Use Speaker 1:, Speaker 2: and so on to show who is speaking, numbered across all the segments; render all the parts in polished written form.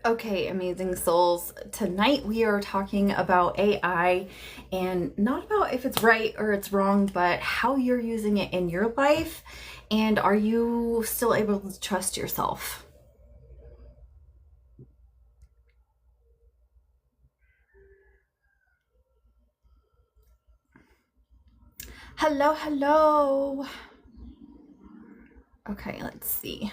Speaker 1: Okay, amazing souls. Tonight we are talking about AI and not about if it's right or it's wrong, but how you're using it in your life and are you still able to trust yourself? Hello, hello. Okay, let's see.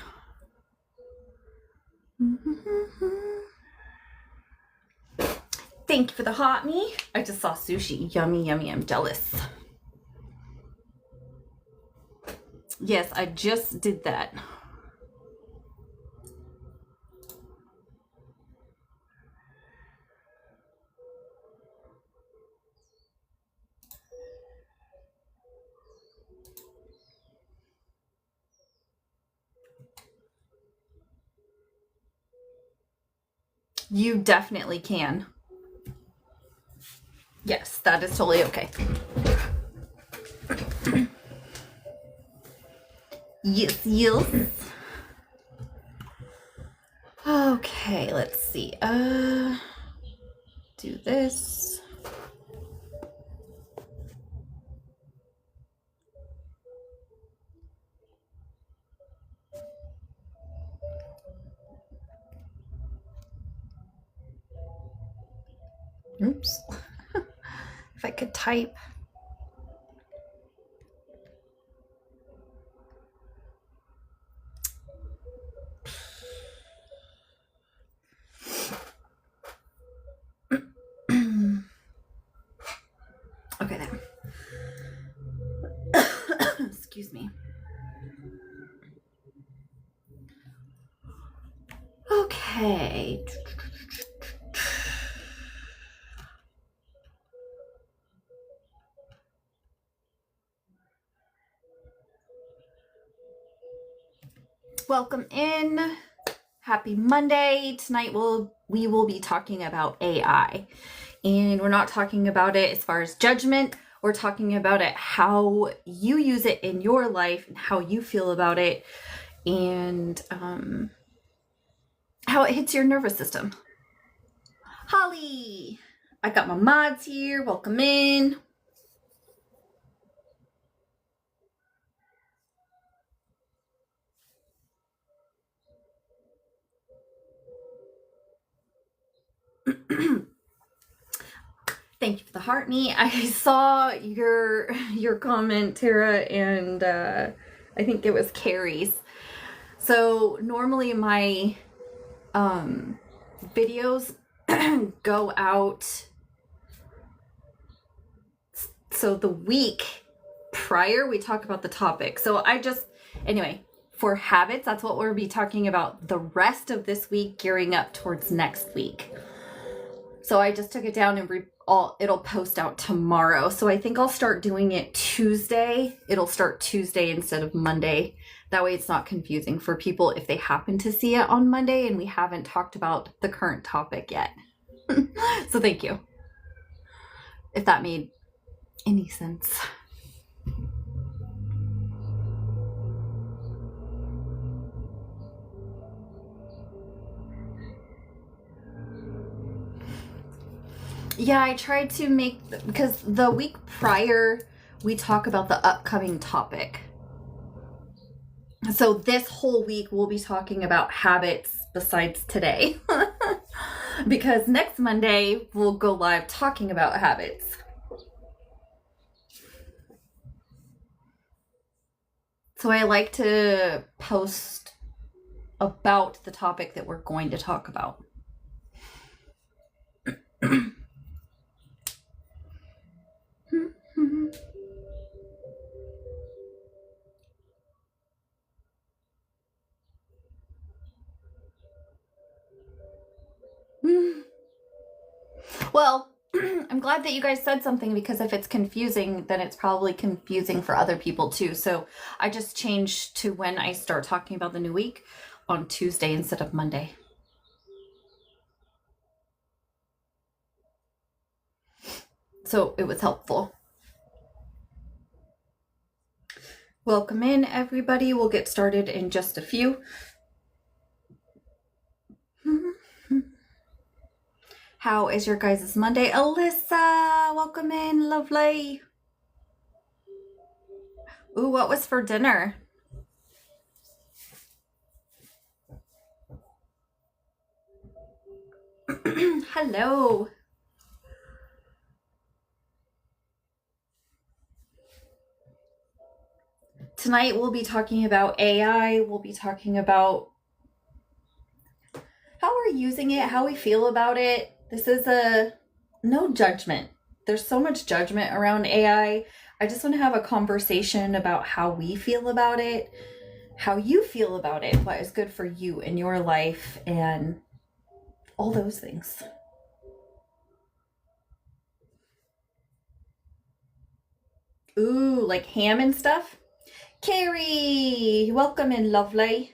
Speaker 1: Thank you for the hot me. I just saw sushi. Yummy, yummy. I'm jealous. Yes, I just did that. You definitely can. Yes, that is totally okay. Yes, yes. Okay, let's see. Do this. Oops. If I could type. Okay, there. Excuse me. Okay. Welcome in. Happy Monday. Tonight we will be talking about AI. And we're not talking about it as far as judgment. We're talking about it how you use it in your life and how you feel about it and how it hits your nervous system. Holly, I got my mods here. Welcome in. Thank you for the heart me. I saw your comment, Tara, and I think it was Carrie's. So normally my videos go out so the week prior we talk about the topic. So anyway, for habits, that's what we'll be talking about the rest of this week, gearing up towards next week. So I just took it down and it'll post out tomorrow. So I think I'll start doing it Tuesday. It'll start Tuesday instead of Monday. That way it's not confusing for people if they happen to see it on Monday and we haven't talked about the current topic yet. So thank you. If that made any sense. Yeah, I tried to make, because the week prior we talk about the upcoming topic. So this whole week we'll be talking about habits besides today. Because next Monday we'll go live talking about habits. So I like to post about the topic that we're going to talk about. Well, I'm glad that you guys said something, because if it's confusing, then it's probably confusing for other people too. So I just changed to when I start talking about the new week on Tuesday instead of Monday. So it was helpful. Welcome in, everybody. We'll get started in just a few. How is your guys' Monday? Alyssa, welcome in, lovely. Ooh, what was for dinner? Hello. Tonight we'll be talking about AI. We'll be talking about how we're using it, how we feel about it. This is no judgment. There's so much judgment around AI. I just want to have a conversation about how we feel about it, how you feel about it, what is good for you in your life, and all those things. Ooh, like ham and stuff? Carrie, welcome in, lovely.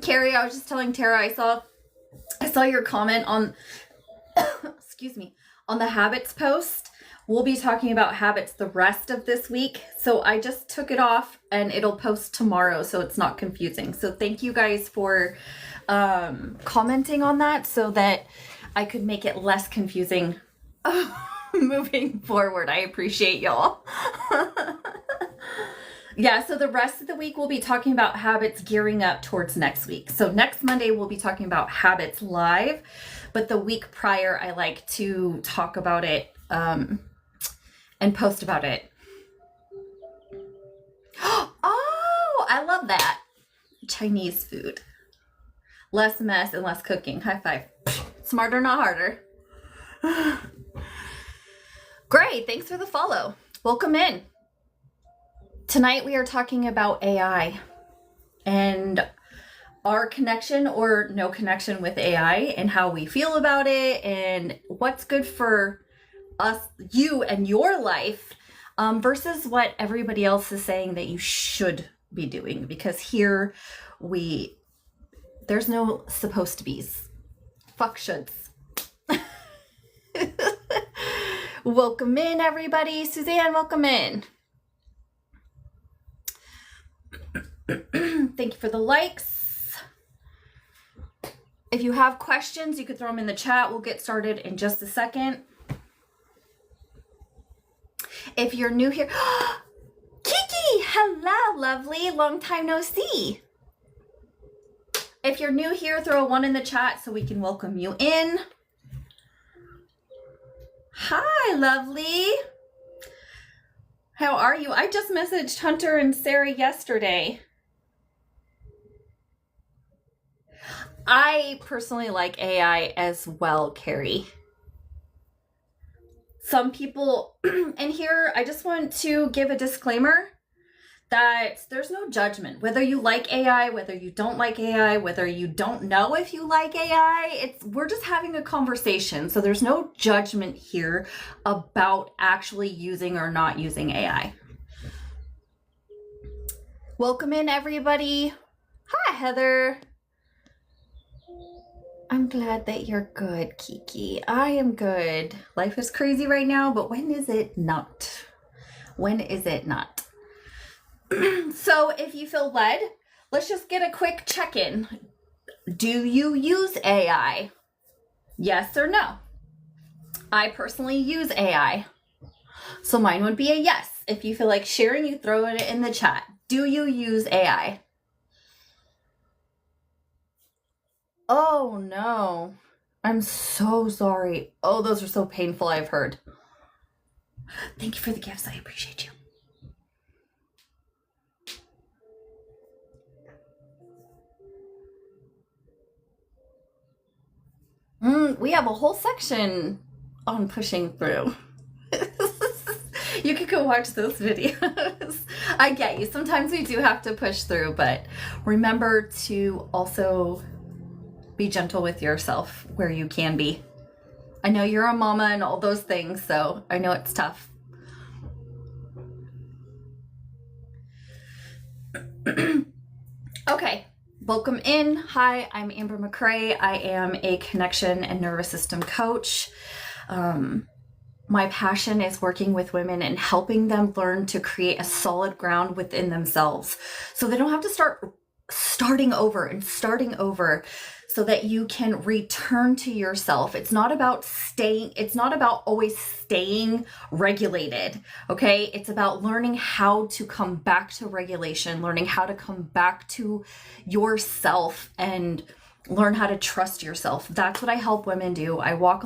Speaker 1: Carrie, I was just telling Tara, I saw your comment on excuse me, on the habits post. We'll be talking about habits the rest of this week. So I just took it off and it'll post tomorrow so it's not confusing. So thank you guys for commenting on that so that I could make it less confusing moving forward. I appreciate y'all. Yeah, so the rest of the week we'll be talking about habits gearing up towards next week. So next Monday we'll be talking about habits live, but the week prior I like to talk about it and post about it. Oh, I love that. Chinese food. Less mess and less cooking. High five. Smarter, not harder. Great, thanks for the follow. Welcome in. Tonight we are talking about AI and our connection or no connection with AI and how we feel about it and what's good for us, you and your life versus what everybody else is saying that you should be doing, because here there's no supposed to be's. Fuck shoulds. Welcome in, everybody. Suzanne, welcome in. Thank you for the likes. If you have questions, you could throw them in the chat. We'll get started in just a second. If you're new here, Kiki, hello, lovely. Long time no see. If you're new here, throw a 1 in the chat so we can welcome you in. Hi, lovely. How are you? I just messaged Hunter and Sarah yesterday. I personally like AI as well, Carrie. Some people, and here I just want to give a disclaimer that there's no judgment. Whether you like AI, whether you don't like AI, whether you don't know if you like AI, we're just having a conversation. So there's no judgment here about actually using or not using AI. Welcome in, everybody. Hi, Heather. I'm glad that you're good, Kiki. I am good. Life is crazy right now, but when is it not? When is it not? So if you feel led, let's just get a quick check-in. Do you use AI? Yes or no? I personally use AI. So mine would be a yes. If you feel like sharing, you throw it in the chat. Do you use AI? Oh no, I'm so sorry. Oh, those are so painful, I've heard. Thank you for the gifts. I appreciate you. We have a whole section on pushing through. You could go watch those videos. I get you. Sometimes we do have to push through, but remember to also be gentle with yourself where you can be. I know you're a mama and all those things, so I know it's tough. Okay, welcome in. Hi, I'm Amber McCrae. I am a connection and nervous system coach. My passion is working with women and helping them learn to create a solid ground within themselves so they don't have to start starting over and starting over so that you can return to yourself. It's not about always staying regulated, okay? It's about learning how to come back to regulation, learning how to come back to yourself and learn how to trust yourself. That's what I help women do. I walk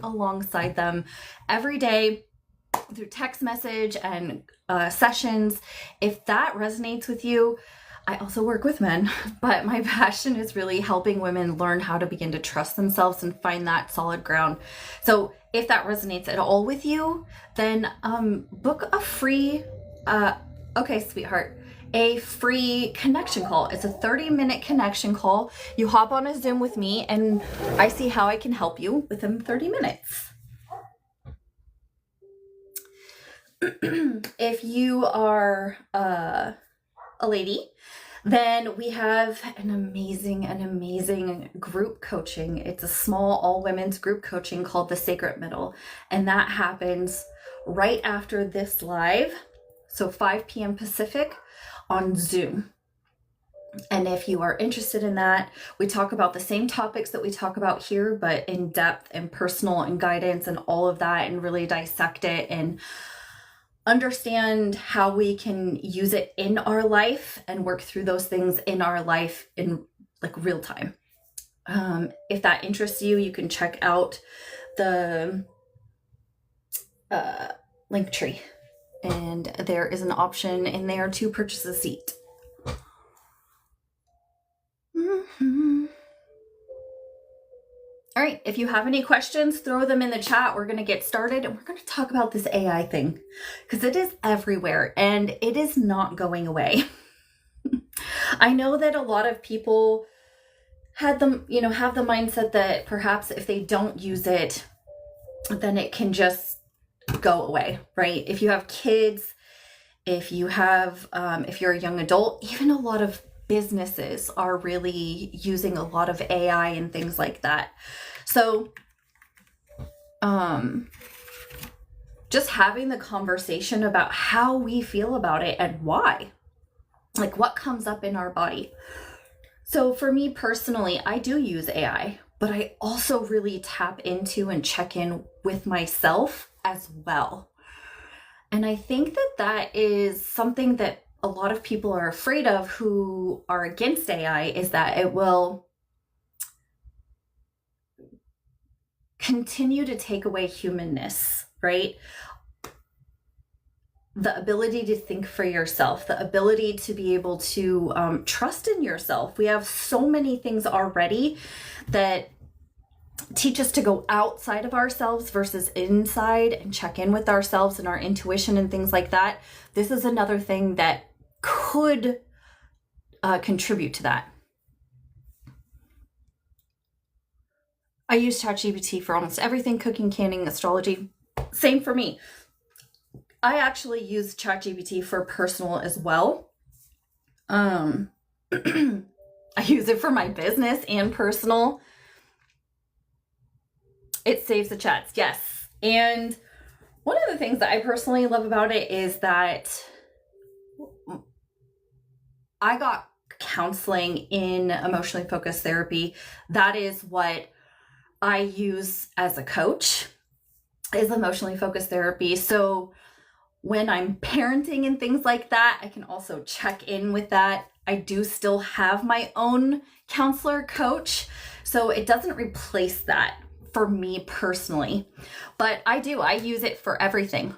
Speaker 1: alongside them every day through text message and sessions. If that resonates with you, I also work with men, but my passion is really helping women learn how to begin to trust themselves and find that solid ground. So if that resonates at all with you, then book a free, okay, sweetheart, a free connection call. It's a 30-minute connection call. You hop on a Zoom with me and I see how I can help you within 30 minutes. If you are a lady, then we have an amazing group coaching. It's a small all-women's group coaching called The Sacred Middle, and that happens right after this live, so 5 p.m. Pacific on Zoom. And if you are interested in that, we talk about the same topics that we talk about here, but in depth and personal and guidance and all of that, and really dissect it and understand how we can use it in our life and work through those things in our life in like real time. If that interests you, you can check out the link tree, and there is an option in there to purchase a seat. All right, if you have any questions, throw them in the chat. We're going to get started and we're going to talk about this AI thing because it is everywhere and it is not going away. I know that a lot of people have the mindset that perhaps if they don't use it, then it can just go away, right? If you have kids, if you're a young adult, even a lot of businesses are really using a lot of AI and things like that. So, just having the conversation about how we feel about it and why, like what comes up in our body. So for me personally, I do use AI, but I also really tap into and check in with myself as well. And I think that is something that a lot of people are afraid of who are against AI, is that it will continue to take away humanness, right? The ability to think for yourself, the ability to be able to trust in yourself. We have so many things already that teach us to go outside of ourselves versus inside and check in with ourselves and our intuition and things like that. This is another thing that could contribute to that. I use ChatGPT for almost everything: cooking, canning, astrology. Same for me. I actually use ChatGPT for personal as well. I use it for my business and personal. It saves the chats, yes. And one of the things that I personally love about it is that I got counseling in emotionally focused therapy. That is what I use as a coach, is emotionally focused therapy. So when I'm parenting and things like that, I can also check in with that. I do still have my own counselor coach, so it doesn't replace that for me personally, but I use it for everything.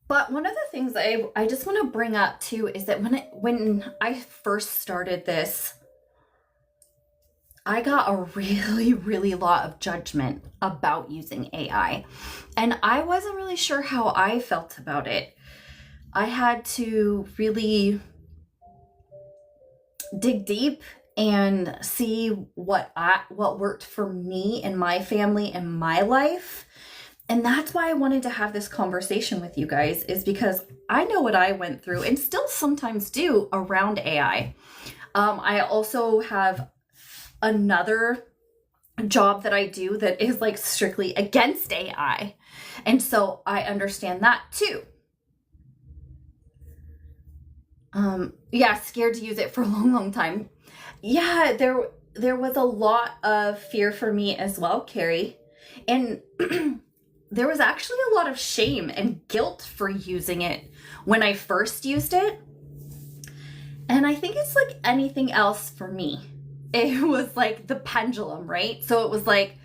Speaker 1: But one of the things I just want to bring up too is that when I first started this, I got a really lot of judgment about using AI, and I wasn't really sure how I felt about it. I had to really dig deep and see what worked for me and my family and my life. And that's why I wanted to have this conversation with you guys, is because I know what I went through and still sometimes do around AI. I also have another job that I do that is like strictly against AI. And so I understand that too. Yeah, scared to use it for a long time. Yeah, there was a lot of fear for me as well, Carrie. And there was actually a lot of shame and guilt for using it when I first used it. And I think it's like anything else for me. It was like the pendulum, right? So it was like,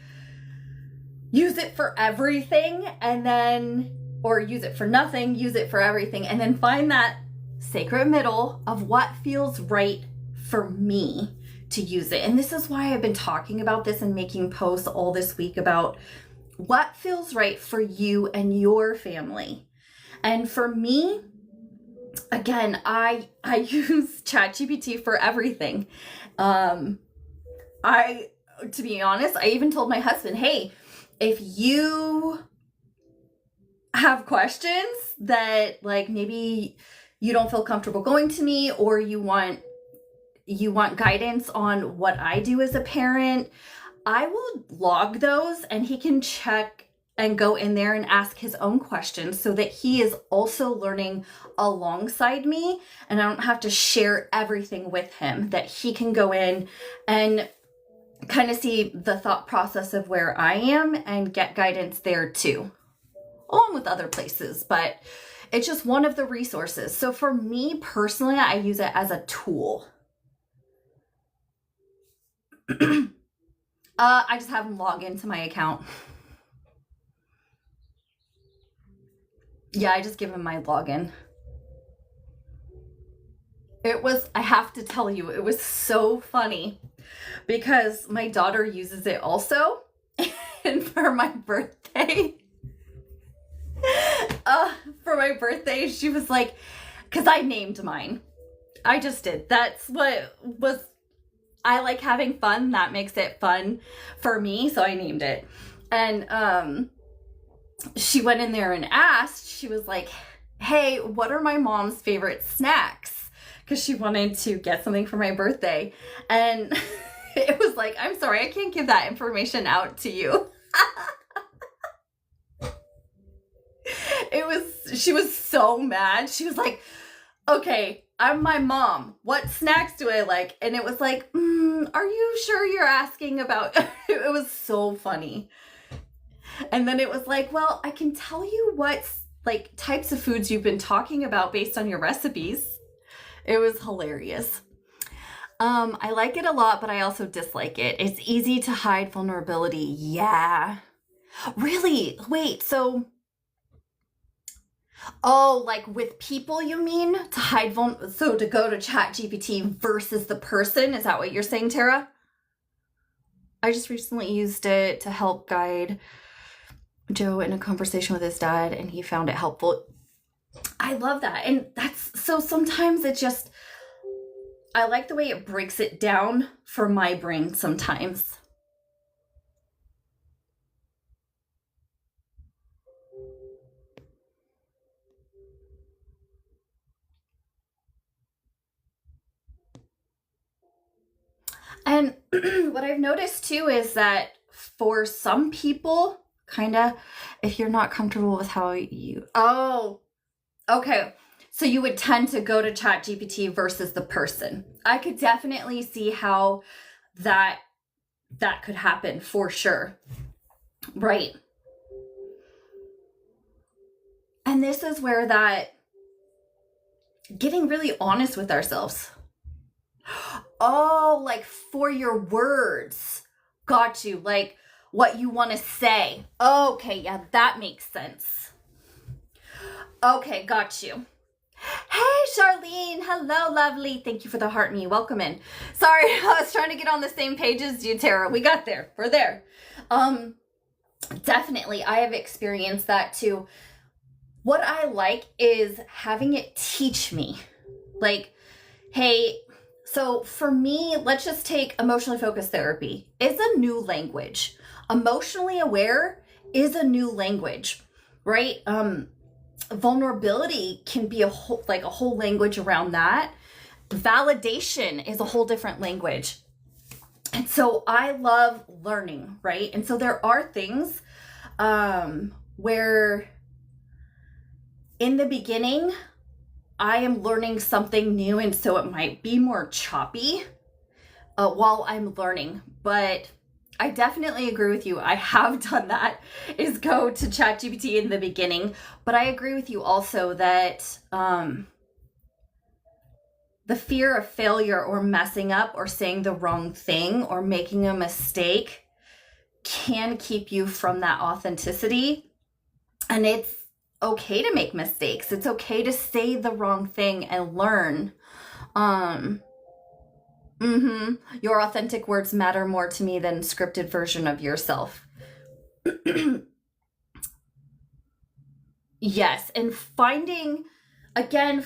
Speaker 1: use it for everything and then, or use it for nothing, use it for everything, and then find that sacred middle of what feels right for me to use it. And this is why I've been talking about this and making posts all this week about what feels right for you and your family. And for me, again, I use ChatGPT for everything. To be honest, I even told my husband, hey, if you have questions that like maybe you don't feel comfortable going to me, or you want guidance on what I do as a parent, I will log those and he can check and go in there and ask his own questions so that he is also learning alongside me, and I don't have to share everything with him, that he can go in and kind of see the thought process of where I am and get guidance there too, along with other places, but it's just one of the resources. So for me personally, I use it as a tool. I just have him log into my account. Yeah, I just give him my login. I have to tell you, it was so funny because my daughter uses it also. And for my birthday, she was like, because I named mine. I just did. That's what was, I like having fun. That makes it fun for me. So I named it. And she went in there and asked, she was like, hey, what are my mom's favorite snacks? Because she wanted to get something for my birthday. And it was like, I'm sorry, I can't give that information out to you. She was so mad. She was like, okay, I'm my mom. What snacks do I like? And it was like, are you sure you're asking about? It was so funny. And then it was like, well, I can tell you what like types of foods you've been talking about based on your recipes. It was hilarious. I like it a lot, but I also dislike it. It's easy to hide vulnerability. Yeah. Really? Wait, so... Oh, like with people, you mean? To hide so to go to ChatGPT versus the person? Is that what you're saying, Tara? I just recently used it to help guide Joe in a conversation with his dad, and he found it helpful. I love that. And that's, so sometimes it just, I like the way it breaks it down for my brain sometimes. And what I've noticed too is that for some people, kind of, if you're not comfortable with how you, oh, okay. So you would tend to go to ChatGPT versus the person. I could definitely see how that could happen for sure. Right. And this is where that getting really honest with ourselves. Oh, like for your words. Got you. Like what you want to say. Okay, yeah, that makes sense. Okay, got you. Hey, Charlene. Hello, lovely. Thank you for the heart me. Welcome in. Sorry, I was trying to get on the same page as you, Tara. We got there. We're there. Definitely, I have experienced that too. What I like is having it teach me. Like, hey, so for me, let's just take emotionally focused therapy. It's a new language. Emotionally aware is a new language, right? Vulnerability can be a whole language around that. Validation is a whole different language. And so I love learning, right? And so there are things where in the beginning, I am learning something new, and so it might be more choppy while I'm learning. But I definitely agree with you. I have done that, is go to ChatGPT in the beginning. But I agree with you also that the fear of failure or messing up or saying the wrong thing or making a mistake can keep you from that authenticity. And it's okay to make mistakes. It's okay to say the wrong thing and learn. Your authentic words matter more to me than scripted version of yourself. Yes, and finding, again,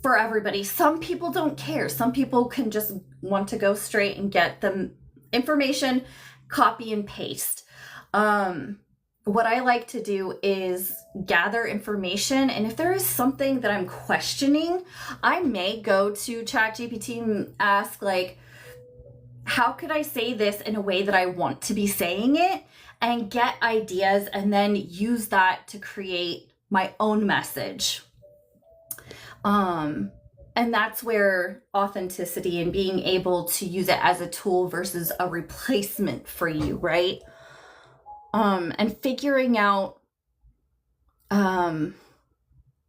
Speaker 1: for everybody, some people don't care. Some people can just want to go straight and get the information, copy and paste. What I like to do is gather information, and if there is something that I'm questioning, I may go to ChatGPT and ask, like, how could I say this in a way that I want to be saying it, and get ideas and then use that to create my own message. And that's where authenticity and being able to use it as a tool versus a replacement for you, right? And figuring out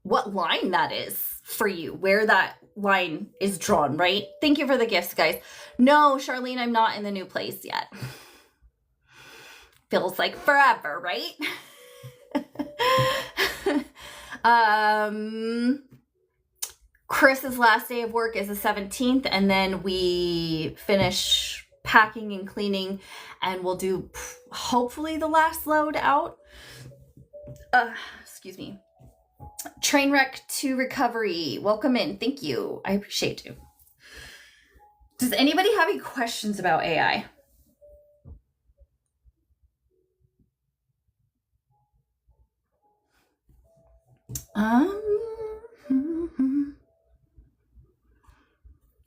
Speaker 1: what line that is for you, where that line is drawn, right? Thank you for the gifts, guys. No, Charlene, I'm not in the new place yet. Feels like forever, right? Chris's last day of work is the 17th, and then we finish packing and cleaning, and we'll do hopefully the last load out. Excuse me. Trainwreck to recovery. Welcome in. Thank you. I appreciate you. Does anybody have any questions about AI?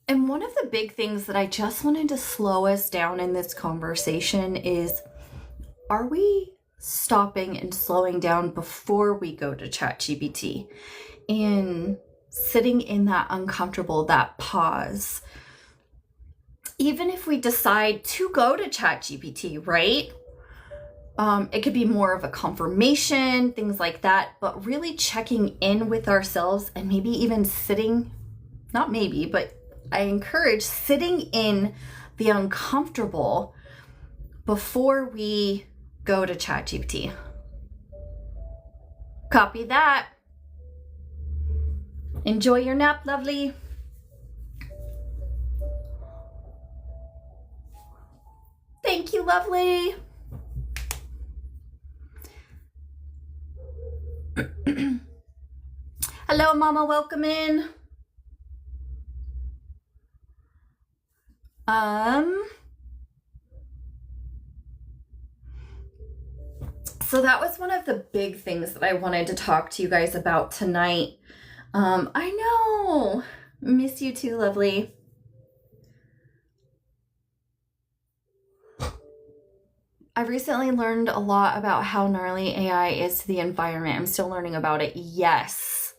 Speaker 1: And one of the big things that I just wanted to slow us down in this conversation is, are we stopping and slowing down before we go to ChatGPT and sitting in that uncomfortable, that pause? Even if we decide to go to ChatGPT, right? It could be more of a confirmation, things like that, but really checking in with ourselves and maybe even sitting, not maybe, but I encourage sitting in the uncomfortable before we go to ChatGPT. Copy that. Enjoy your nap, lovely. Thank you, lovely. Hello, Mama, welcome in. So that was one of the big things that I wanted to talk to you guys about tonight. I know. Miss you too, lovely. I recently learned a lot about how gnarly AI is to the environment. I'm still learning about it. Yes.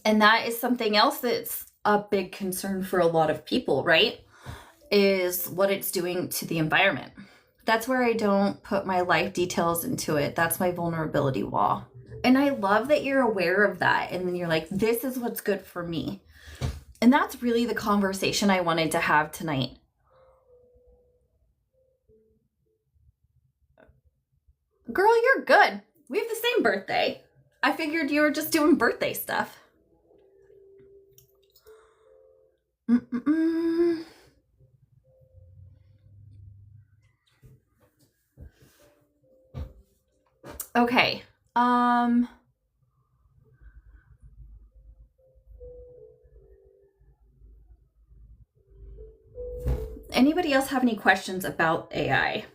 Speaker 1: And that is something else that's a big concern for a lot of people, right? Is what it's doing to the environment. That's where I don't put my life details into it. That's my vulnerability wall. And I love that you're aware of that. And then you're like, this is what's good for me. And that's really the conversation I wanted to have tonight. Girl, you're good. We have the same birthday. I figured you were just doing birthday stuff. Okay. Anybody else have any questions about AI?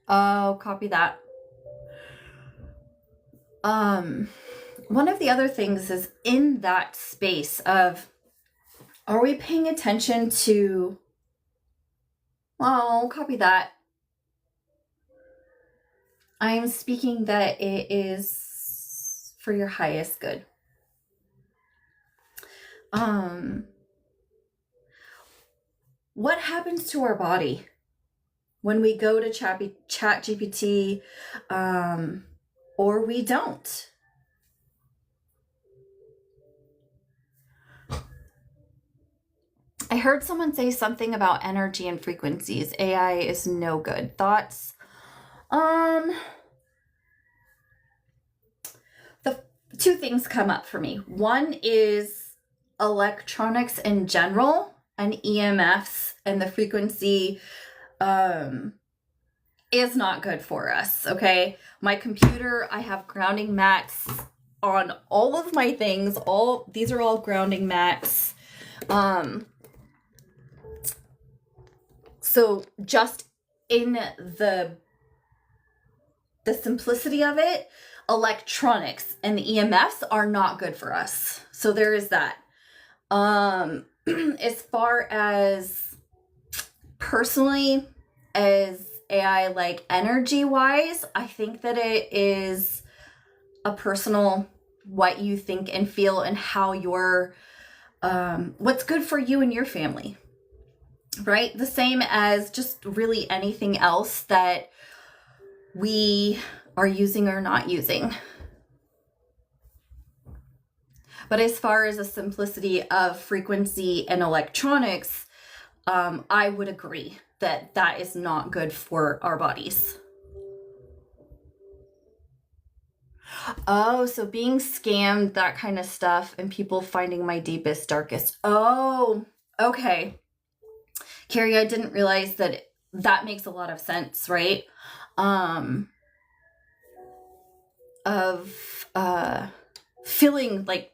Speaker 1: Oh, copy that. one of the other things is in that space of, are we paying attention to, oh, copy that. I am speaking that it is for your highest good. What happens to our body when we go to ChatGPT, or we don't? I heard someone say something about energy and frequencies. AI is no good. Thoughts? The two things come up for me. One is electronics in general and EMFs, and the frequency is not good for us, okay? My computer, I have grounding mats on all of my things. These are all grounding mats. So just in the simplicity of it, electronics and the EMFs are not good for us. So there is that. As far as personally, as AI, like energy wise, I think that it is a personal what you think and feel and how you're, what's good for you and your family, right? The same as just really anything else that we are using or not using. But as far as the simplicity of frequency and electronics, I would agree that that is not good for our bodies. Oh, so being scammed, that kind of stuff, and people finding my deepest, darkest. Oh, okay. Carrie, I didn't realize that that makes a lot of sense, right? Feeling like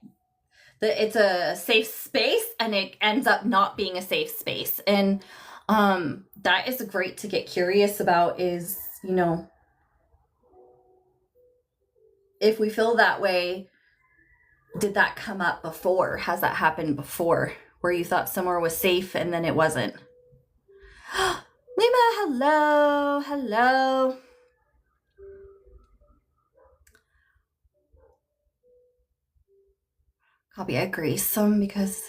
Speaker 1: that it's a safe space and it ends up not being a safe space. And that is great to get curious about, is, you know, if we feel that way, did that come up before? Has that happened before where you thought somewhere was safe and then it wasn't? Lima, hello, hello. Copy, I agree. Some because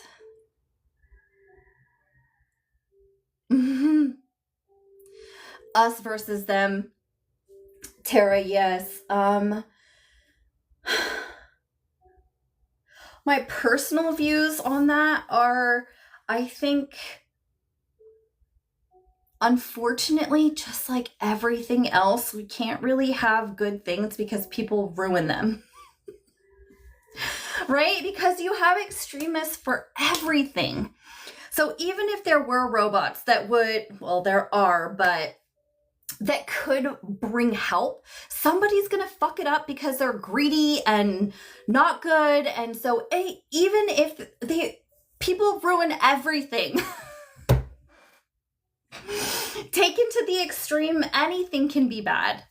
Speaker 1: us versus them. Tara, yes. My personal views on that are, I think, unfortunately, just like everything else, we can't really have good things because people ruin them. Right? Because you have extremists for everything. So even if there were robots that would, well, there are, but that could bring help, somebody's gonna fuck it up because they're greedy and not good. And so even if people ruin everything, taken to the extreme, anything can be bad.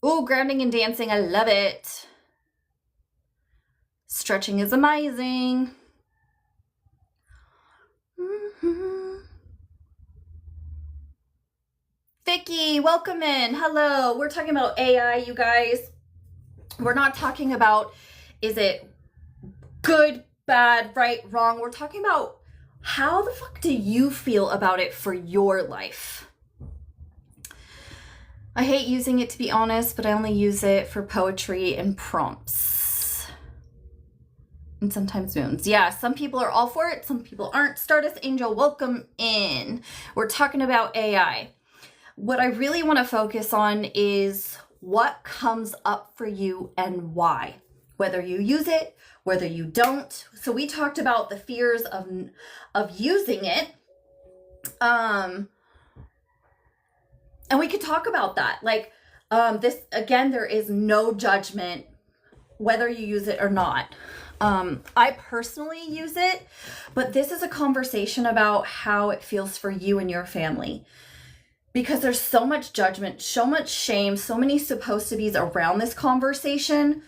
Speaker 1: Ooh, grounding and dancing, I love it. Stretching is amazing. Vicky, welcome in. Hello. We're talking about AI, you guys. We're not talking about, is it good, bad, right, wrong. We're talking about how the fuck do you feel about it for your life? I hate using it, to be honest, but I only use it for poetry and prompts. And sometimes moons. Yeah, some people are all for it, some people aren't. Stardust Angel, welcome in. We're talking about AI. What I really want to focus on is what comes up for you and why. Whether you use it, whether you don't. So we talked about the fears of using it. And we could talk about that. Like, this, again, there is no judgment whether you use it or not. I personally use it, but this is a conversation about how it feels for you and your family. because there's so much judgment, so much shame, so many supposed to be's around this conversation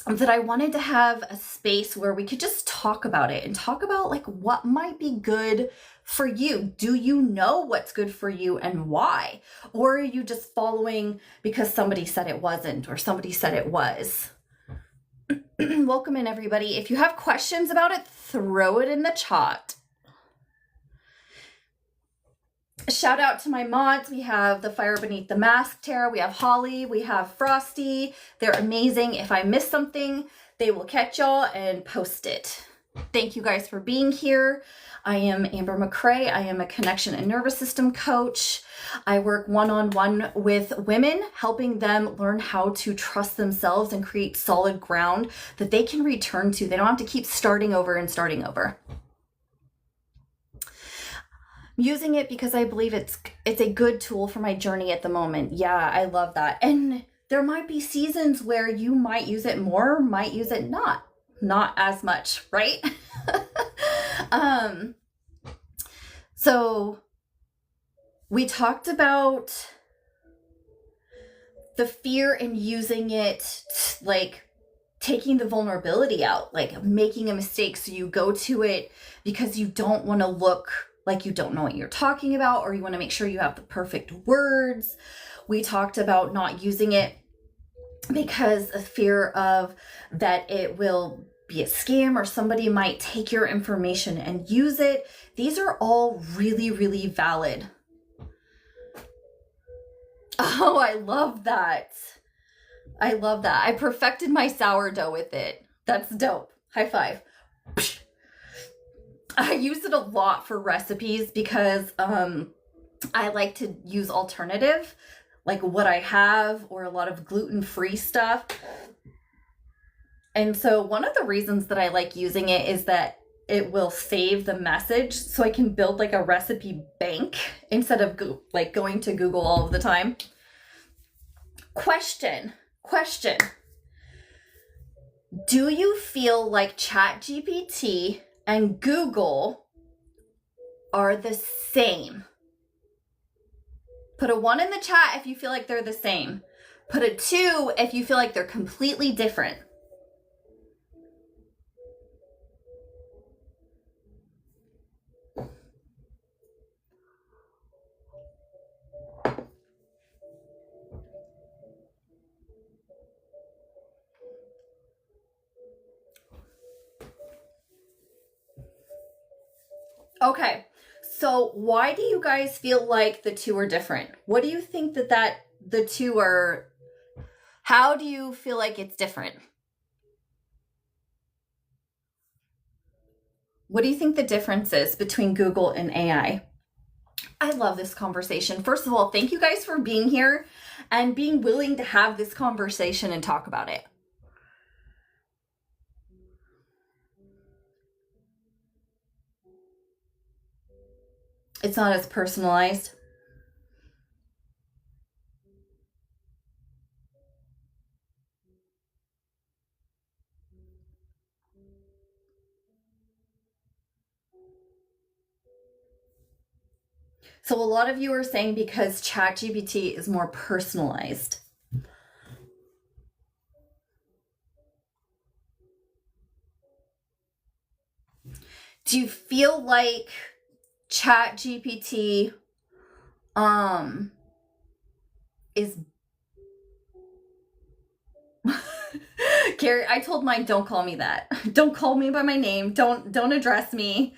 Speaker 1: that I wanted to have a space where we could just talk about it and talk about like what might be good for you. Do you know what's good for you and why? Or are you just following because somebody said it wasn't or somebody said it was? Welcome in, everybody. If you have questions about it, throw it in the chat. Shout out to my mods. We have the Fire Beneath the Mask, Tara. We have Holly. We have Frosty. They're amazing. If I miss something, they will catch y'all and post it. Thank you guys for being here. I am Amber McCray. I am a connection and nervous system coach. I work one-on-one with women, helping them learn how to trust themselves and create solid ground that they can return to. They don't have to keep starting over and starting over. I'm using it because I believe it's a good tool for my journey at the moment. Yeah, I love that. And there might be seasons where you might use it more, might use it not as much, right? So we talked about the fear in using it, like taking the vulnerability out, like making a mistake. So you go to it because you don't want to look like you don't know what you're talking about, or you want to make sure you have the perfect words. We talked about not using it because of fear of that it will be a scam or somebody might take your information and use it. These are all really, really valid. Oh, I love that. I love that. I perfected my sourdough with it. That's dope. High five. I use it a lot for recipes because I like to use alternative, like what I have, or a lot of gluten-free stuff. And so one of the reasons that I like using it is that it will save the message, so I can build like a recipe bank instead of going to Google all of the time. Question. Do you feel like ChatGPT and Google are the same? Put a 1 in the chat if you feel like they're the same. Put a 2 if you feel like they're completely different. Okay, so why do you guys feel like the two are different? What do you think that the two are, how do you feel like it's different? What do you think the difference is between Google and AI? I love this conversation. First of all, thank you guys for being here and being willing to have this conversation and talk about it. It's not as personalized. So a lot of you are saying because ChatGPT is more personalized. Do you feel like ChatGPT is Carrie, I told mine, don't call me that. Don't call me by my name. Don't address me.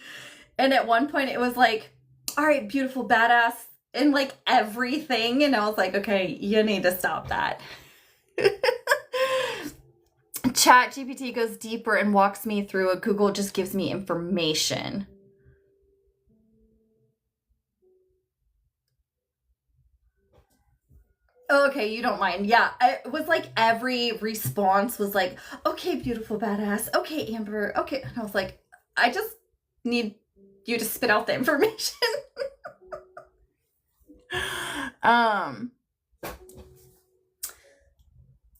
Speaker 1: And at one point it was like, all right, beautiful badass, and like everything. And I was like, okay, you need to stop that. ChatGPT goes deeper and walks me through it. Google just gives me information. Okay, you don't mind. Yeah, it was like every response was like, okay, beautiful badass. Okay, Amber. Okay. And I was like, I just need you to spit out the information.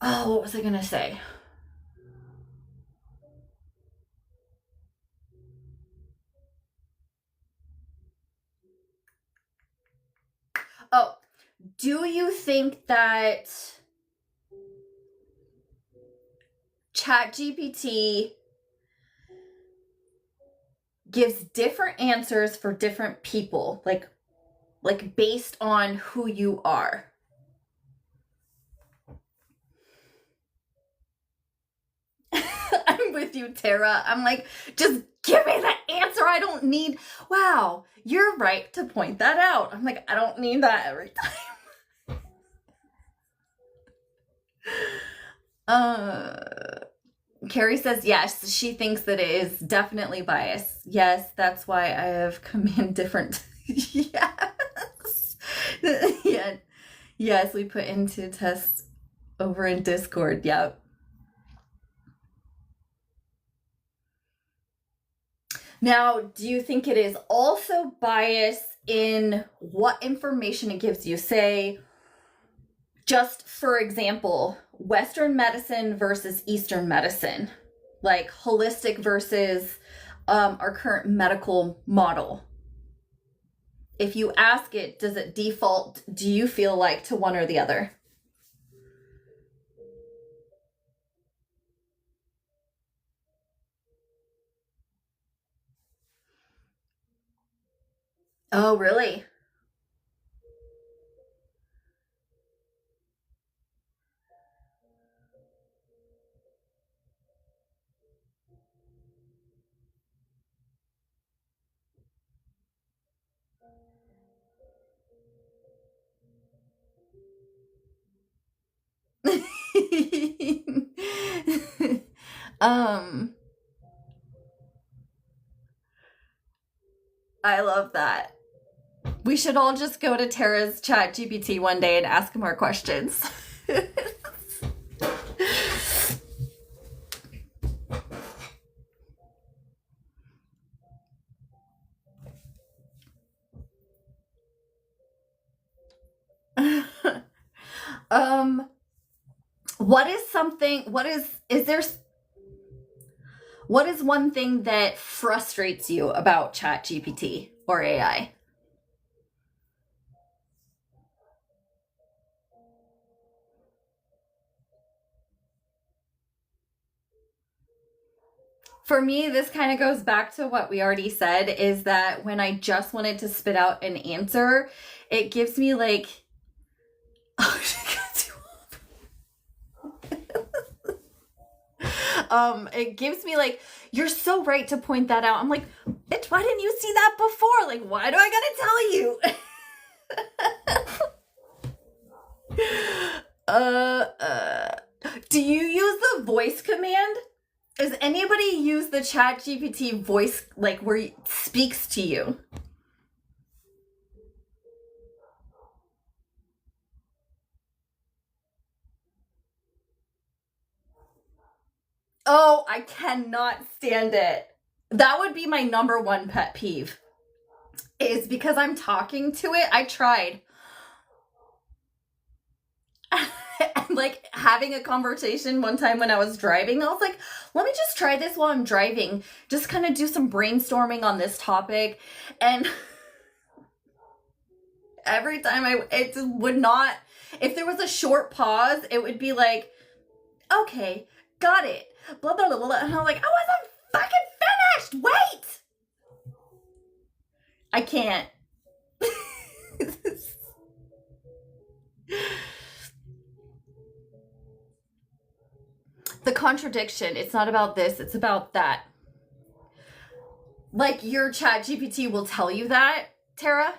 Speaker 1: Oh, what was I gonna say? Oh, do you think that ChatGPT gives different answers for different people, like based on who you are? I'm with you, Tara. I'm like, just give me the answer. I don't need, wow, you're right to point that out. I'm like, I don't need that every time. Carrie says yes, she thinks that it is definitely biased. Yes, that's why I have come in different. Yes. Yeah. Yes, we put into tests over in Discord. Yep. Now, do you think it is also biased in what information it gives you? Say, just for example, Western medicine versus Eastern medicine, like holistic versus our current medical model. If you ask it, does it default, do you feel like, to one or the other? Oh, really? um, I love that. We should all just go to Tara's ChatGPT one day and ask him our questions. um, what is one thing that frustrates you about ChatGPT or AI? For me, this kind of goes back to what we already said, is that when I just wanted to spit out an answer, it gives me like it gives me like, you're so right to point that out. I'm like, bitch, why didn't you see that before? Like, why do I gotta tell you? Do you use the voice command? Does anybody use the ChatGPT voice, like where it speaks to you? Oh, I cannot stand it. That would be my number one pet peeve. Is because I'm talking to it. I tried. Like having a conversation one time when I was driving, I was like, let me just try this while I'm driving. Just kind of do some brainstorming on this topic. And every time it would not, if there was a short pause, it would be like, okay, got it. Blah, blah, blah, blah. And I'm like, I wasn't fucking finished. Wait. I can't. The contradiction, it's not about this, it's about that. Like your ChatGPT will tell you that, Tara?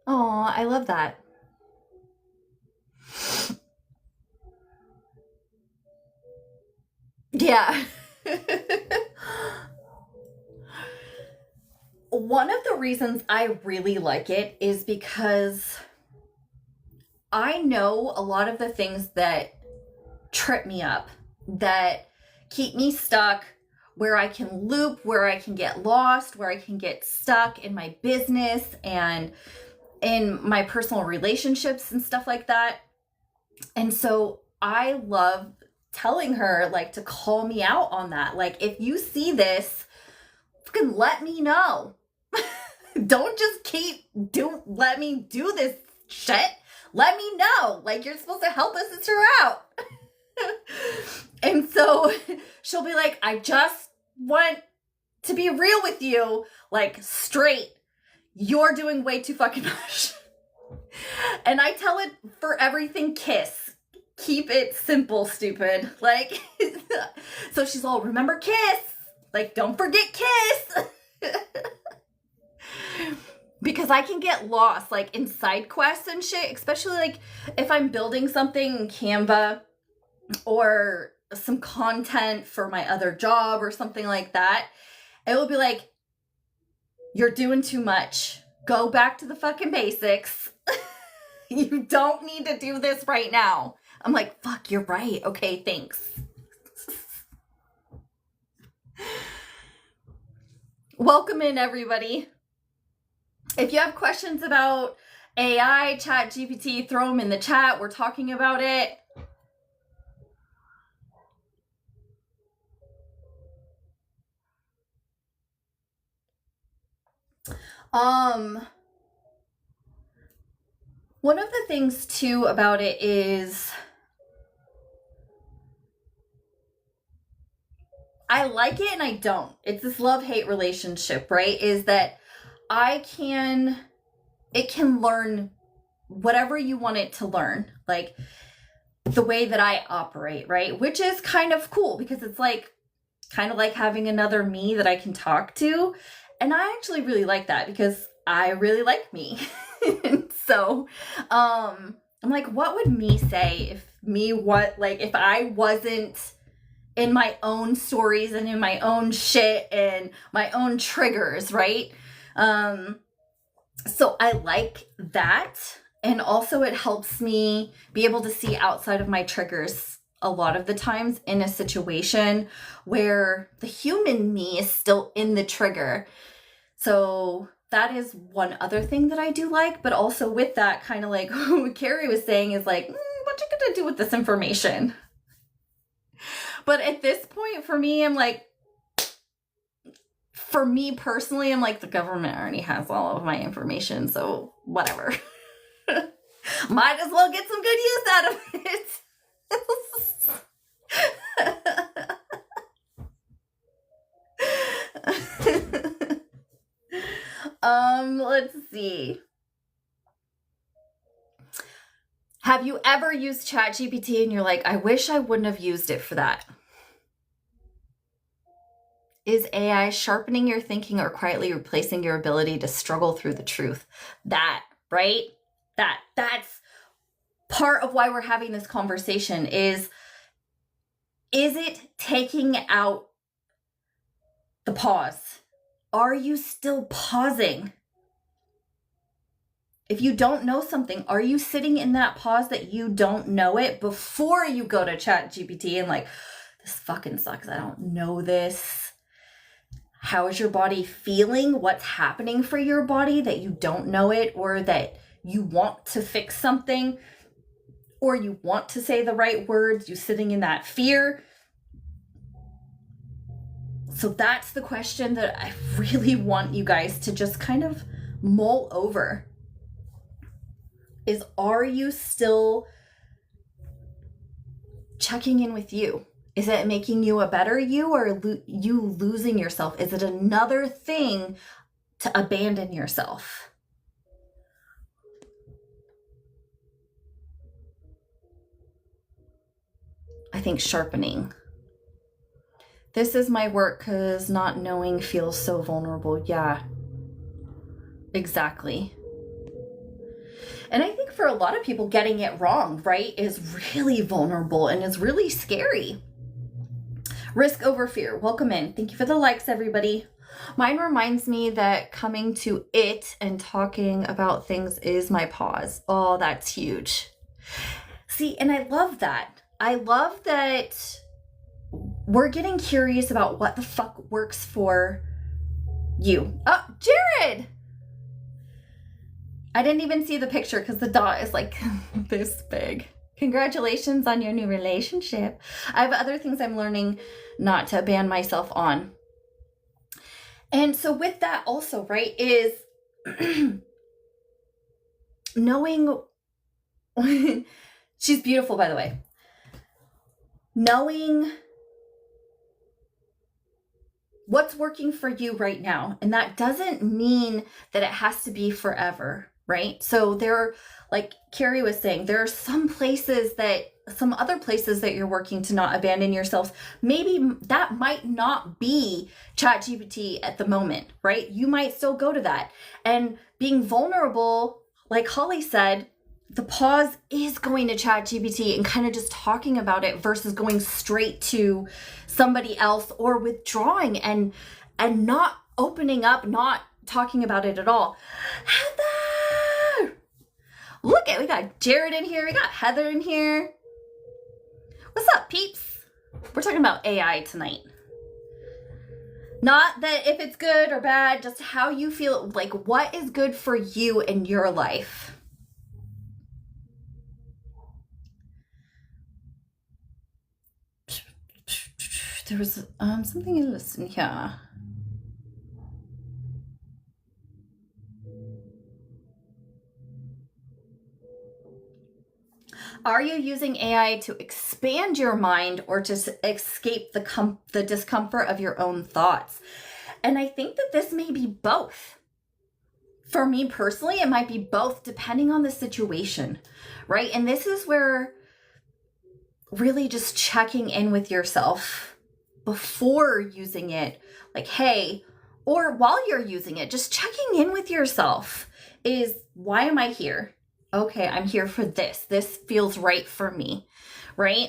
Speaker 1: Oh, I love that. Yeah. One of the reasons I really like it is because I know a lot of the things that trip me up, that keep me stuck, where I can loop, where I can get lost, where I can get stuck in my business and in my personal relationships and stuff like that. And so I love telling her, like, to call me out on that. Like, if you see this, fucking let me know. Don't just let me do this shit. Let me know. Like, you're supposed to help a sister out. And so she'll be like, I just want to be real with you. Like, straight. You're doing way too fucking much. And I tell it for everything, kiss. Keep it simple, stupid. Like, so she's all, remember kiss. Like, don't forget kiss. Because I can get lost, like, in side quests and shit, especially, like, if I'm building something in Canva or some content for my other job or something like that. It will be like, you're doing too much. Go back to the fucking basics. You don't need to do this right now. I'm like, fuck, you're right. Okay, thanks. Welcome in, everybody. If you have questions about AI, ChatGPT, throw them in the chat. We're talking about it. One of the things too about it is I like it and I don't. It's this love-hate relationship, right? Is that it can learn whatever you want it to learn, like the way that I operate, right? Which is kind of cool because it's like kind of like having another me that I can talk to. And I actually really like that because I really like me. So, I'm like, what would me say if I wasn't in my own stories and in my own shit and my own triggers, right? So I like that. And also it helps me be able to see outside of my triggers a lot of the times in a situation where the human me is still in the trigger. So that is one other thing that I do like, but also with that, kind of like what Carrie was saying is like, what you gonna do with this information? But at this point, for me, I'm like, for me personally, I'm like, the government already has all of my information, so whatever. Might as well get some good use out of it. Let's see. Have you ever used ChatGPT and you're like, I wish I wouldn't have used it for that? Is AI sharpening your thinking or quietly replacing your ability to struggle through the truth? That, right? That's part of why we're having this conversation is it taking out the pause? Are you still pausing? If you don't know something, are you sitting in that pause that you don't know it before you go to ChatGPT and like, this fucking sucks, I don't know this. How is your body feeling? What's happening for your body that you don't know it, or that you want to fix something, or you want to say the right words, you sitting in that fear? So that's the question that I really want you guys to just kind of mull over. Is, are you still checking in with you? Is it making you a better you, or you losing yourself? Is it another thing to abandon yourself? I think sharpening. This is my work because not knowing feels so vulnerable. Yeah, exactly. And I think for a lot of people, getting it wrong, right, is really vulnerable and is really scary. Risk over fear. Welcome in. Thank you for the likes, everybody. Mine reminds me that coming to it and talking about things is my pause. Oh, that's huge. See, and I love that. I love that we're getting curious about what the fuck works for you. Oh, Jared! I didn't even see the picture because the dot is like this big. Congratulations on your new relationship. I have other things I'm learning not to ban myself on. And so with that also, right, is knowing she's beautiful, by the way. Knowing what's working for you right now. And that doesn't mean that it has to be forever, right? So there, like Carrie was saying, there are some other places that you're working to not abandon yourself. Maybe that might not be ChatGPT at the moment, right? You might still go to that. And being vulnerable, like Holly said, the pause is going to ChatGPT and kind of just talking about it versus going straight to somebody else or withdrawing and not opening up, not talking about it at all. Heather! Look at, we got Jared in here. We got Heather in here. What's up, peeps? We're talking about AI tonight. Not that if it's good or bad, just how you feel, like what is good for you in your life. There was something else in here. Are you using AI to expand your mind or to escape the discomfort of your own thoughts? And I think that this may be both. For me personally, it might be both depending on the situation, right? And this is where really just checking in with yourself before using it, like, hey, or while you're using it, just checking in with yourself is, why am I here? Okay, I'm here for this. This feels right for me, right?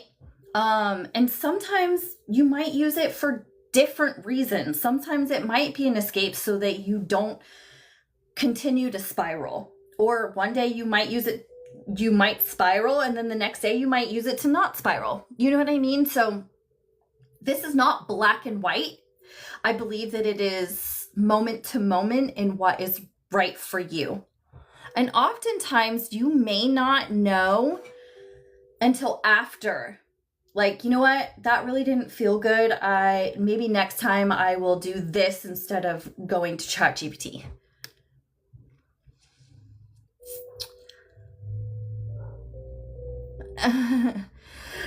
Speaker 1: And sometimes you might use it for different reasons. Sometimes it might be an escape so that you don't continue to spiral. Or one day you might use it, you might spiral, and then the next day you might use it to not spiral. You know what I mean? So this is not black and white. I believe that it is moment to moment in what is right for you. And oftentimes you may not know until after. Like, you know what? That really didn't feel good. Maybe next time I will do this instead of going to ChatGPT.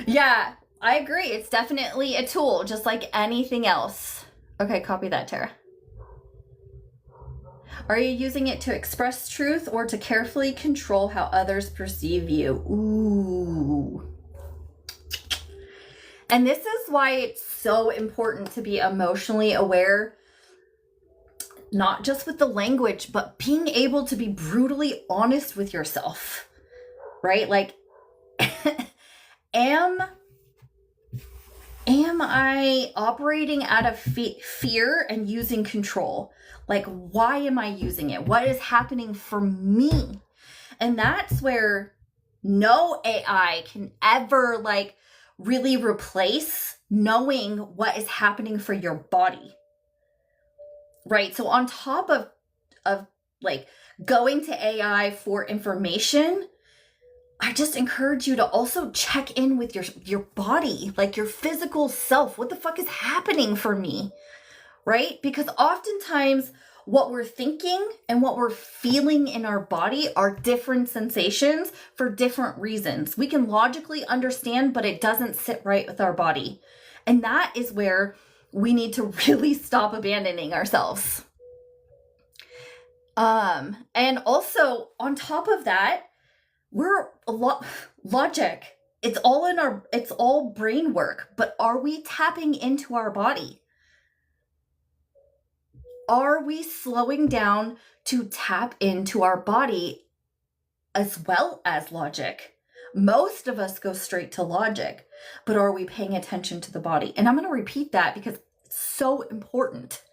Speaker 1: Yeah, I agree. It's definitely a tool, just like anything else. Okay, copy that, Tara. Are you using it to express truth or to carefully control how others perceive you? Ooh. And this is why it's so important to be emotionally aware, not just with the language, but being able to be brutally honest with yourself, right? Like, am I operating out of fear and using control? Like, why am I using it? What is happening for me? And that's where no AI can ever like really replace knowing what is happening for your body. Right? So on top of like going to AI for information, I just encourage you to also check in with your body, like your physical self. What the fuck is happening for me? Right? Because oftentimes what we're thinking and what we're feeling in our body are different sensations for different reasons. We can logically understand, but it doesn't sit right with our body. And that is where we need to really stop abandoning ourselves. And also on top of that, we're logic. It's all brain work, but are we tapping into our body? Are we slowing down to tap into our body as well as logic? Most of us go straight to logic, but are we paying attention to the body? And I'm going to repeat that because it's so important.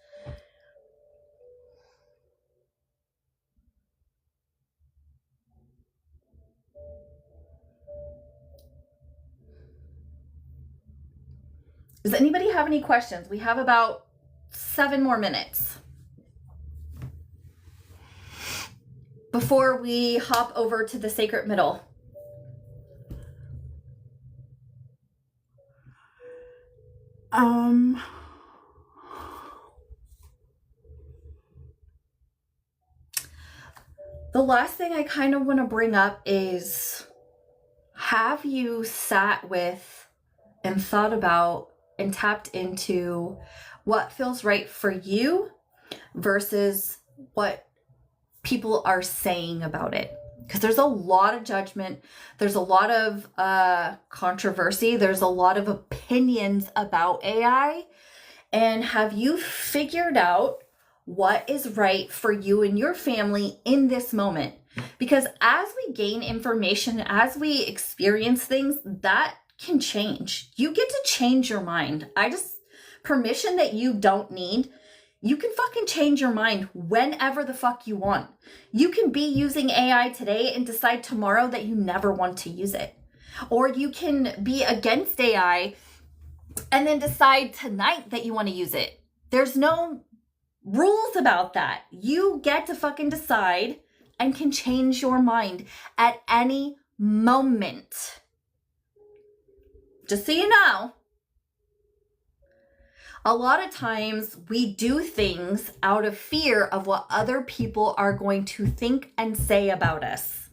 Speaker 1: Does anybody have any questions? We have about 7 more minutes before we hop over to the sacred middle. The last thing I kind of want to bring up is, have you sat with and thought about and tapped into what feels right for you versus what people are saying about it? Because there's a lot of judgment, there's a lot of controversy, there's a lot of opinions about AI. And have you figured out what is right for you and your family in this moment? Because as we gain information, as we experience things, that can change. You get to change your mind. Permission that you don't need. You can fucking change your mind whenever the fuck you want. You can be using AI today and decide tomorrow that you never want to use it. Or you can be against AI and then decide tonight that you want to use it. There's no rules about that. You get to fucking decide and can change your mind at any moment. Just so you know. A lot of times we do things out of fear of what other people are going to think and say about us.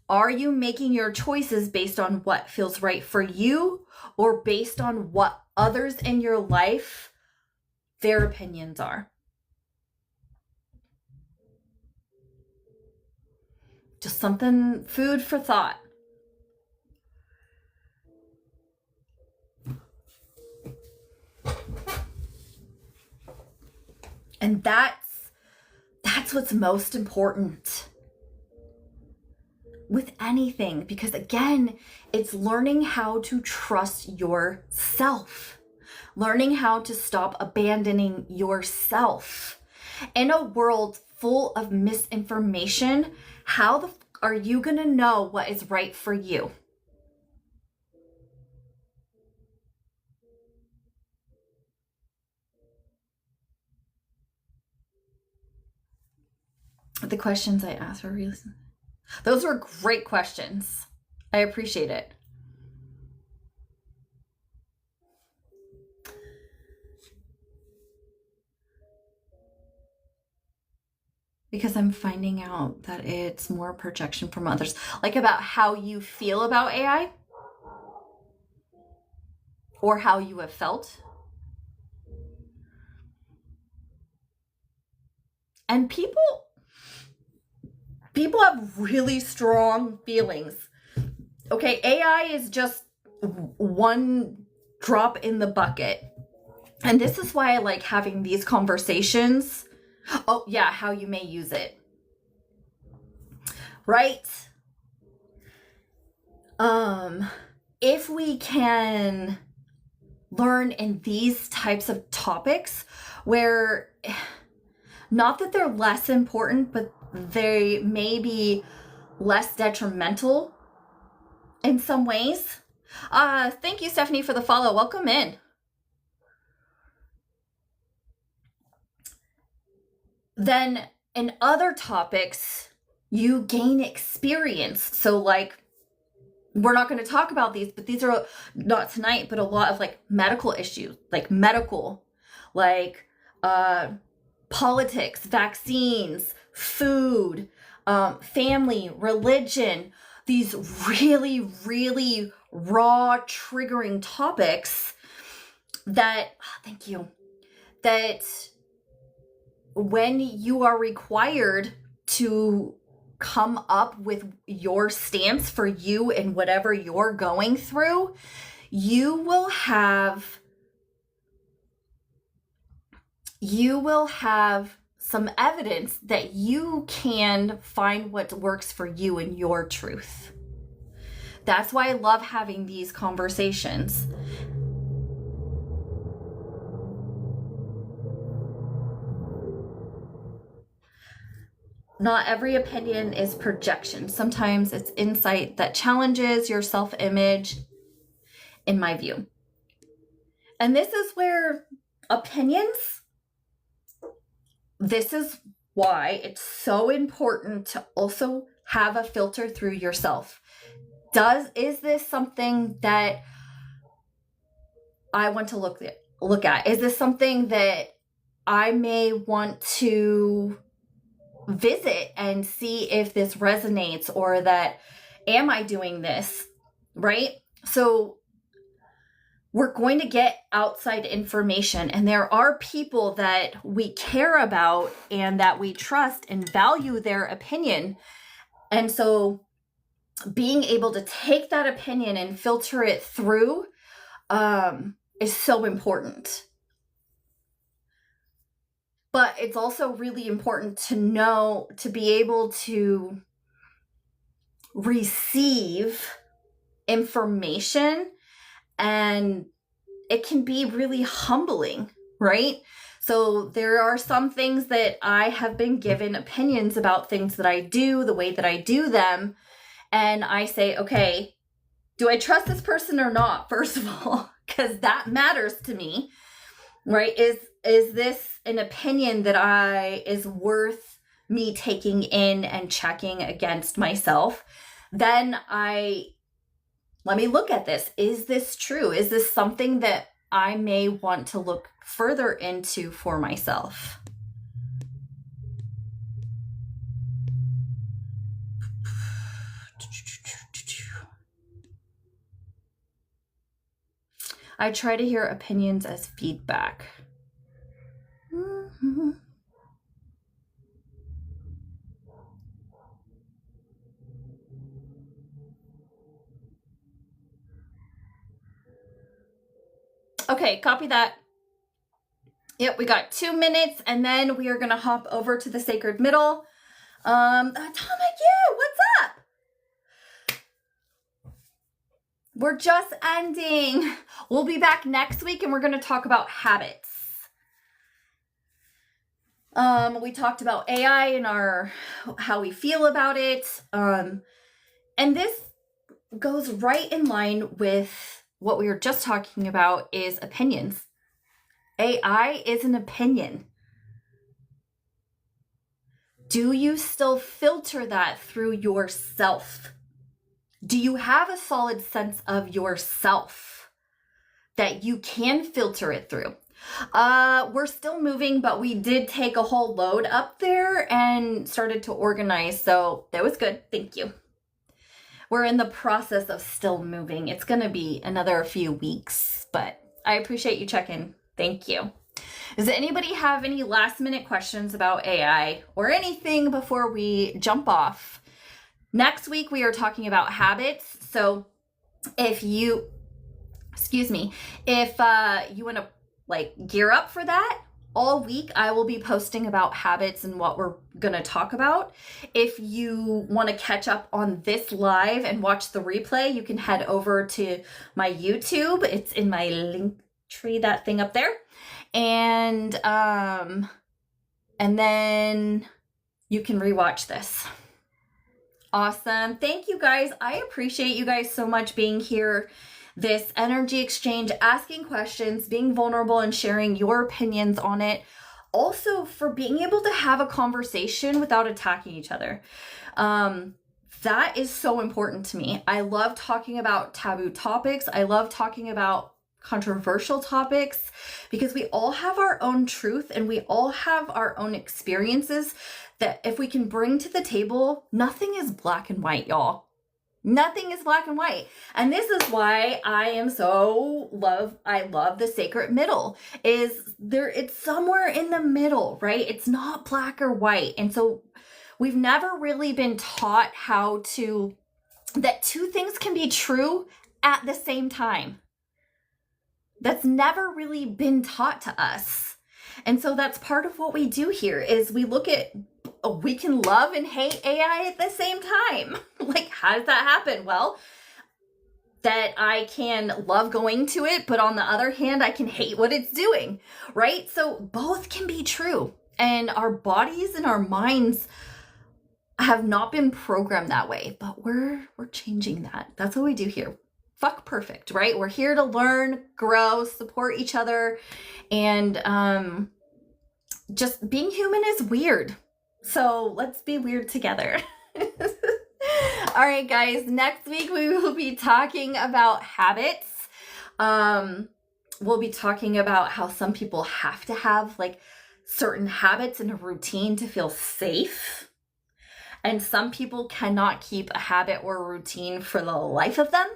Speaker 1: Are you making your choices based on what feels right for you or based on what others in your life, their opinions are? Just something, food for thought. And that's what's most important with anything, because again, it's learning how to trust yourself, learning how to stop abandoning yourself. In a world full of misinformation, how the fuck are you gonna know what is right for you? The questions I asked were really... Those were great questions. I appreciate it. Because I'm finding out that it's more projection from others. Like about how you feel about AI or how you have felt. And people have really strong feelings. Okay, AI is just one drop in the bucket. And this is why I like having these conversations. Oh, yeah, how you may use it. Right? If we can learn in these types of topics where, not that they're less important, but they may be less detrimental in some ways. Thank you, Stephanie, for the follow. Welcome in. Then in other topics, you gain experience. So like, we're not going to talk about these, but these are not tonight, but a lot of like medical issues, like politics, vaccines, food, family, religion, these really, really raw, triggering topics that, thank you, that when you are required to come up with your stance for you and whatever you're going through, you will have some evidence that you can find what works for you and your truth. That's why I love having these conversations. Not every opinion is projection. Sometimes it's insight that challenges your self-image, in my view. And this is where opinions, this is why it's so important to also have a filter through yourself. Is this something that I want to look at? Is this something that I may want to visit and see if this resonates, or that, am I doing this, right? So we're going to get outside information, and there are people that we care about and that we trust and value their opinion. And so being able to take that opinion and filter it through is so important. But it's also really important to know, to be able to receive information, and it can be really humbling, right? So there are some things that I have been given opinions about, things that I do, the way that I do them, and I say, okay, do I trust this person or not, first of all? Because that matters to me, right? Is this an opinion that is worth me taking in and checking against myself? Then let me look at this. Is this true? Is this something that I may want to look further into for myself? I try to hear opinions as feedback. Okay, copy that. Yep, we got 2 minutes, and then we are going to hop over to the Sacred Middle. Atomic, yeah, what's up? We're just ending. We'll be back next week, and we're going to talk about habits. We talked about AI and how we feel about it. And this goes right in line with what we were just talking about, is opinions. AI is an opinion. Do you still filter that through yourself? Do you have a solid sense of yourself that you can filter it through? We're still moving, but we did take a whole load up there and started to organize. So that was good. Thank you. We're in the process of still moving. It's going to be another few weeks, but I appreciate you checking. Thank you. Does anybody have any last minute questions about AI or anything before we jump off? Next week, we are talking about habits. So if you want to gear up for that, all week I will be posting about habits and what we're going to talk about. If you want to catch up on this live and watch the replay, you can head over to my YouTube. It's in my link tree, that thing up there. And then you can rewatch this. Awesome. Thank you guys. I appreciate you guys so much being here. This energy exchange, asking questions, being vulnerable, and sharing your opinions on it. Also, for being able to have a conversation without attacking each other. That is so important to me. I love talking about taboo topics. I love talking about controversial topics, because we all have our own truth and we all have our own experiences that if we can bring to the table, nothing is black and white, y'all. Nothing is black and white. And this is why I love the Sacred Middle. It's somewhere in the middle, right? It's not black or white. And so we've never really been taught that two things can be true at the same time. That's never really been taught to us. And so that's part of what we do here, is we can love and hate AI at the same time. How does that happen? Well, that I can love going to it, but on the other hand, I can hate what it's doing, right? So both can be true. And our bodies and our minds have not been programmed that way, but we're changing that. That's what we do here. Fuck perfect, right? We're here to learn, grow, support each other, and just being human is weird. So let's be weird together. All right, guys, next week we will be talking about habits. We'll be talking about how some people have to have certain habits and a routine to feel safe. And some people cannot keep a habit or a routine for the life of them.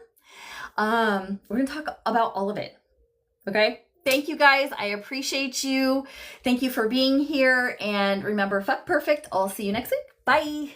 Speaker 1: We're going to talk about all of it. Okay? Thank you guys. I appreciate you. Thank you for being here. And remember, fuck perfect. I'll see you next week. Bye.